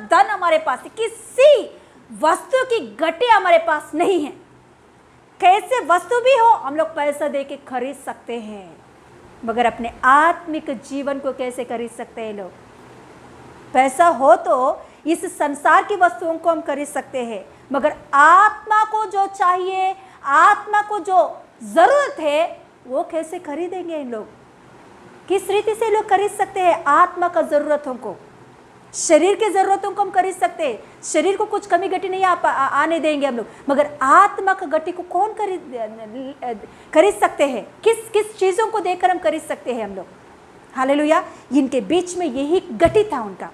धन हमारे पास है, किसी वस्तु की गति हमारे पास नहीं है। कैसे वस्तु भी हो हम लोग पैसा दे के खरीद सकते हैं, मगर अपने आत्मिक जीवन को कैसे खरीद सकते हैं लोग? पैसा हो तो इस संसार की वस्तुओं को हम खरीद सकते हैं, मगर आत्मा को जो चाहिए, आत्मा को जो जरूरत है, वो कैसे खरीदेंगे इन लोग? किस रीति से लोग खरीद सकते हैं आत्मा का जरूरतों को? शरीर के जरूरतों को हम खरीद सकते हैं, शरीर को कुछ कमी घटी नहीं आने देंगे हम लोग, मगर आत्मा का गति को कौन खरीद सकते हैं? किस किस चीजों को देखकर हम खरीद सकते हैं हम लोग? हालेलुया। इनके बीच में यही गति था उनका,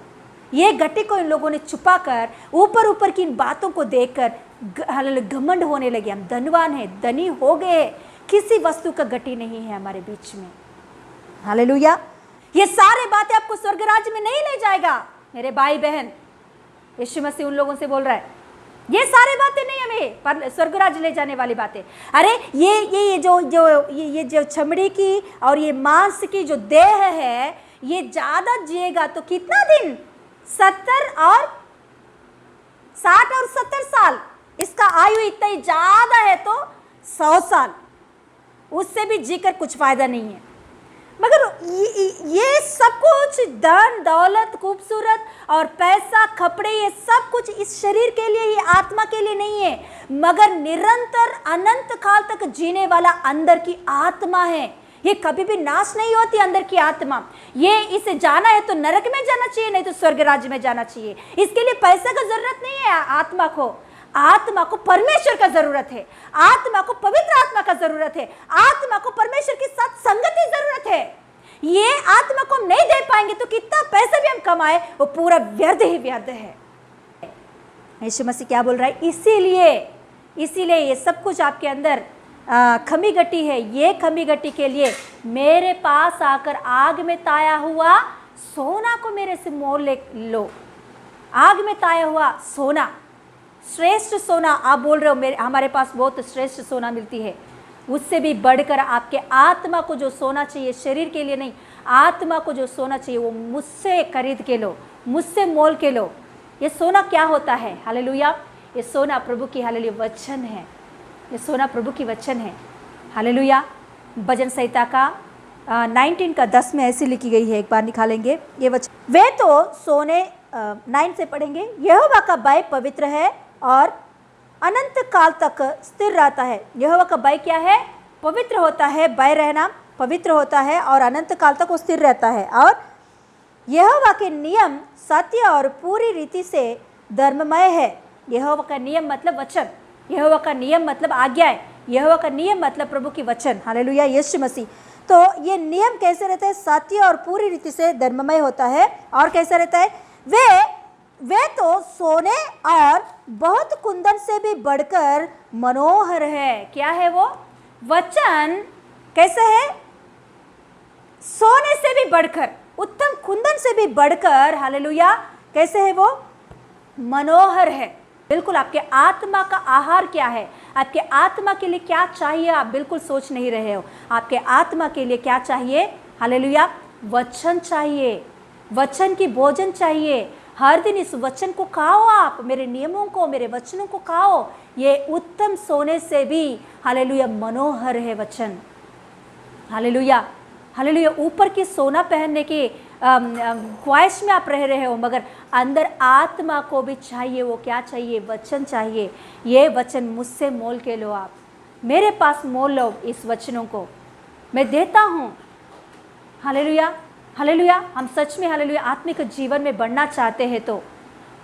ये गति को इन लोगों ने छुपाकर ऊपर ऊपर की इन बातों को देखकर घमंड होने लगे। हम धनवान हैं, धनी हो गए, किसी वस्तु का गति नहीं है हमारे बीच में। हालेलुया। ये सारे बातें आपको स्वर्ग राज्य में नहीं ले जाएगा मेरे भाई बहन। यीशु मसीह उन लोगों से बोल रहा है, ये सारे बातें नहीं हमें पर स्वर्ग राज्य ले जाने वाली बातें। अरे ये जो चमड़ी की और ये मांस की जो देह है, ये ज्यादा जिएगा तो कितना दिन? 60 और 70 साल। इसका आयु इतना ही ज्यादा है तो 100 साल, उससे भी जीकर कुछ फायदा नहीं है। मगर ये सब कुछ धन दौलत खूबसूरत और पैसा कपड़े, ये सब कुछ इस शरीर के लिए ही, आत्मा के लिए नहीं है, मगर निरंतर अनंत काल तक जीने वाला अंदर की आत्मा है। ये कभी भी नाश नहीं होती अंदर की आत्मा। ये इसे जाना है तो नरक में जाना चाहिए, नहीं तो स्वर्ग राज्य में जाना चाहिए। इसके लिए पैसे का जरूरत नहीं है आत्मा को। आत्मा को परमेश्वर का जरूरत है, आत्मा को पवित्र आत्मा का जरूरत है, आत्मा को परमेश्वर के साथ संगति जरूरत है। ये आत्मा को हम नहीं दे पाएंगे तो कितना पैसा भी हम कमाए, वो पूरा व्यर्थ ही व्यर्थ है। यीशु मसीह क्या बोल रहा है? इसीलिए ये सब कुछ आपके अंदर खमी गटी है। ये खमी गटी के लिए मेरे पास आकर आग में ताया हुआ सोना को मेरे से मोल ले लो। आग में ताया हुआ सोना, श्रेष्ठ सोना आप बोल रहे हो, मेरे हमारे पास बहुत श्रेष्ठ सोना मिलती है। उससे भी बढ़कर आपके आत्मा को जो सोना चाहिए, शरीर के लिए नहीं, आत्मा को जो सोना चाहिए वो मुझसे खरीद के लो, मुझसे मोल के लो। ये सोना क्या होता है? हालेलुया। ये सोना प्रभु की हालेलुया वचन है। ये सोना प्रभु की वचन है। हालेलुया। भजन संहिता का 19 का 10 में ऐसी लिखी गई है, एक बार निकालेंगे ये वचन। वे तो सोने 9 से पढ़ेंगे, यहोवा का भय पवित्र है और अनंत काल तक स्थिर रहता है। यहोवा का भय क्या है? पवित्र होता है। भय रहना पवित्र होता है और अनंत काल तक वो स्थिर रहता है। और यहोवा के नियम सत्य और पूरी रीति से धर्ममय है। यहोवा का नियम मतलब वचन, यहोवा का नियम मतलब आज्ञाएं, यहोवा का नियम मतलब प्रभु की वचन। हालेलुया। यीशु मसीह। तो ये नियम कैसे रहता है? सत्य और पूरी रीति से धर्ममय होता है। और कैसा रहता है? वे तो सोने और बहुत कुंदन से भी बढ़कर मनोहर है। क्या है वो? वचन कैसा है? सोने से भी बढ़कर, उत्तम कुंदन से भी बढ़कर, हालेलुया, कैसे है वो? मनोहर है। बिल्कुल आपके आत्मा का आहार क्या है? आपके आत्मा के लिए क्या चाहिए? आप बिल्कुल सोच नहीं रहे हो। आपके आत्मा के लिए क्या चाहिए? हालेलुया, वचन चाहिए, वचन की भोजन चाहिए। हर दिन इस वचन को खाओ, आप मेरे नियमों को, मेरे वचनों को खाओ। ये उत्तम सोने से भी हालेलुया मनोहर है वचन। Hallelujah, hallelujah. ऊपर की सोना पहनने की ख्वाहिश में आप रह रहे हो, मगर अंदर आत्मा को भी चाहिए। वो क्या चाहिए? वचन चाहिए। ये वचन मुझसे मोल के लो, आप मेरे पास मोल लो इस वचनों को, मैं देता हूँ। Hallelujah, hallelujah. हम सच में हालेलुया आत्मिक जीवन में बढ़ना चाहते हैं तो,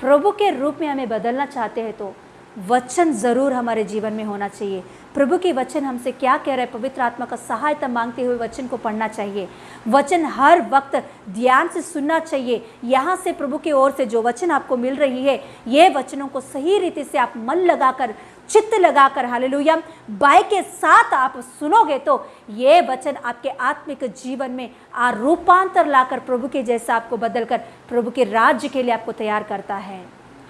प्रभु के रूप में हमें बदलना चाहते हैं तो वचन ज़रूर हमारे जीवन में होना चाहिए। प्रभु की वचन हमसे क्या कह रहा है? पवित्र आत्मा का सहायता मांगते हुए वचन को पढ़ना चाहिए। वचन हर वक्त ध्यान से सुनना चाहिए। यहाँ से प्रभु की ओर से जो वचन आपको मिल रही है, ये वचनों को सही रीति से आप मन लगाकर, चित्त लगाकर, हालेलुया बाय के साथ आप सुनोगे तो ये वचन आपके आत्मिक जीवन में रूपांतर लाकर प्रभु के जैसा आपको बदलकर प्रभु के राज्य के लिए आपको तैयार करता है।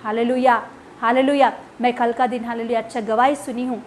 Hallelujah, hallelujah. मैं कल का दिन हालेलुया अच्छा गवाही सुनी हूँ,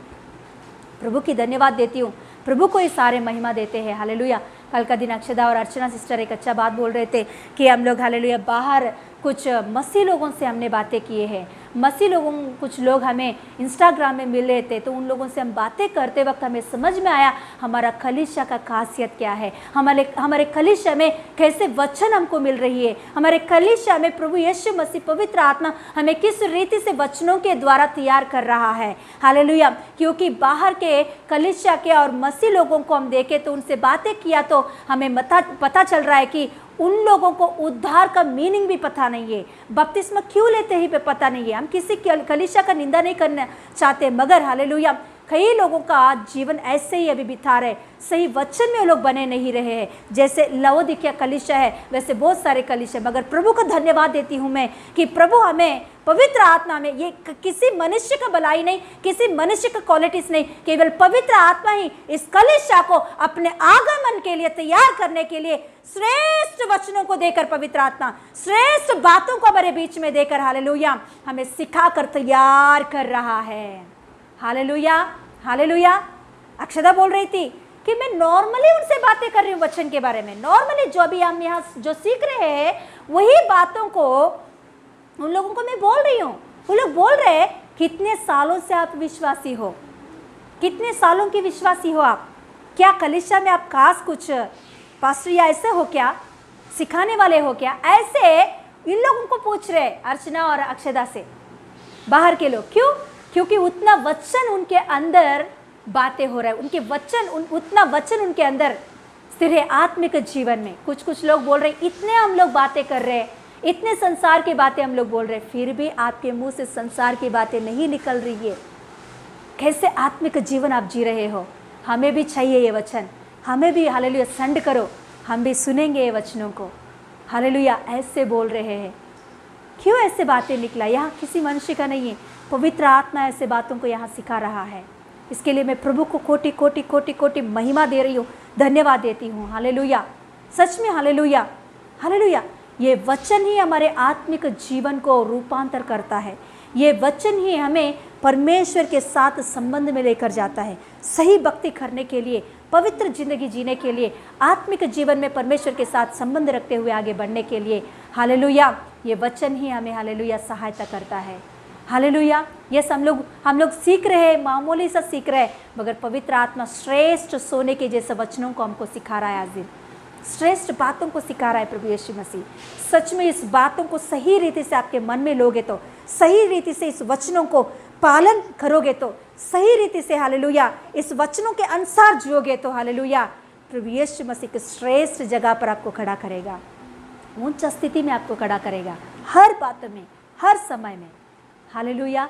प्रभु की धन्यवाद देती हूँ। प्रभु को ये सारे महिमा देते हैं। हालेलुया। कल का दिन अक्षदा और अर्चना सिस्टर एक अच्छा बात बोल रहे थे कि हम लोग हालेलुया बाहर कुछ मसीह लोगों से हमने बातें किए हैं। मसीह लोगों कुछ लोग हमें इंस्टाग्राम में मिले थे, तो उन लोगों से हम बातें करते वक्त हमें समझ में आया हमारा कलीसिया का खासियत क्या है, हमारे कलीसिया में कैसे वचन हमको मिल रही है, हमारे कलीसिया में प्रभु यीशु मसीह पवित्र आत्मा हमें किस रीति से वचनों के द्वारा तैयार कर रहा है। हालेलुया। क्योंकि बाहर के कलीसिया के और मसीह लोगों को हम देखें तो उनसे बातें किया तो हमें पता चल रहा है कि उन लोगों को उद्धार का मीनिंग भी पता नहीं है, बपतिस्मा क्यों लेते ही पे पता नहीं है। हम किसी कलीसिया का निंदा नहीं करना चाहते, मगर हालेलुया कई लोगों का जीवन ऐसे ही अभी बिता रहे, सही वचन में वो लोग बने नहीं रहे हैं। जैसे लवोदिकिया कलीसिया है, वैसे बहुत सारे कलीसिया। मगर प्रभु को धन्यवाद देती हूँ मैं कि प्रभु हमें पवित्र आत्मा में, ये किसी मनुष्य का भलाई नहीं, किसी मनुष्य का क्वालिटीज नहीं, केवल पवित्र आत्मा ही इस कलीसिया को अपने आगमन के लिए तैयार करने के लिए श्रेष्ठ वचनों को देकर, पवित्र आत्मा श्रेष्ठ बातों को हमारे बीच में देकर हालेलुया हमें सिखाकर तैयार कर रहा है। Hallelujah, hallelujah. अक्षदा बोल रही थी कि मैं नॉर्मली उनसे बातें कर रही हूँ वचन के बारे में, नॉर्मली जो भी हम यहाँ जो सीख रहे हैं वही बातों को उन लोगों को मैं बोल रही हूँ। वो लोग बोल रहे हैं कितने सालों से आप विश्वासी हो, कितने सालों की विश्वासी हो आप, क्या कलीसिया में आप खास कुछ पास्टर या ऐसे हो क्या, सिखाने वाले हो क्या, ऐसे इन लोगों को पूछ रहे अर्चना और अक्षदा से बाहर के लोग। क्यों? क्योंकि उतना वचन उनके अंदर बातें हो रहा है, उनके वचन उतना वचन उनके अंदर स्थिर है आत्मिक जीवन में। कुछ लोग बोल रहे इतने हम लोग बातें कर रहे हैं, इतने संसार की बातें हम लोग बोल रहे हैं, फिर भी आपके मुंह से संसार की बातें नहीं निकल रही है। कैसे आत्मिक जीवन आप जी रहे हो? हमें भी चाहिए ये वचन, हमें भी हालेलुया सेंड करो, हम भी सुनेंगे ये वचनों को। हालेलुया ऐसे बोल रहे हैं। क्यों ऐसे बातें निकला? यहाँ किसी मनुष्य का नहीं है, पवित्र आत्मा ऐसे बातों को यहाँ सिखा रहा है। इसके लिए मैं प्रभु को कोटि कोटि कोटि कोटि महिमा दे रही हूँ, धन्यवाद देती हूँ। हालेलुया, सच में हालेलुया, हालेलुया। ये वचन ही हमारे आत्मिक जीवन को रूपांतर करता है। ये वचन ही हमें परमेश्वर के साथ संबंध में लेकर जाता है, सही भक्ति करने के लिए, पवित्र जिंदगी जीने के लिए, आत्मिक जीवन में परमेश्वर के साथ संबंध रखते हुए आगे बढ़ने के लिए। हालेलुया, ये वचन ही हमें हालेलुया सहायता करता है। हालेलुया। यस, हम लोग सीख रहे हैं, मामूली सा सीख रहे हैं, मगर पवित्र आत्मा श्रेष्ठ सोने के जैसे वचनों को हमको सिखा रहा है। आज दिन श्रेष्ठ बातों को सिखा रहा है प्रभु यीशु मसीह। सच में इस बातों को सही रीति से आपके मन में लोगे तो, सही रीति से इस वचनों को पालन करोगे तो, सही रीति से हालेलुया इस वचनों के अनुसार जियोगे तो हालेलुया प्रभु यीशु मसीह की श्रेष्ठ जगह पर आपको खड़ा करेगा, उच्च स्थिति में आपको खड़ा करेगा, हर बात में, हर समय में। हालेलुया।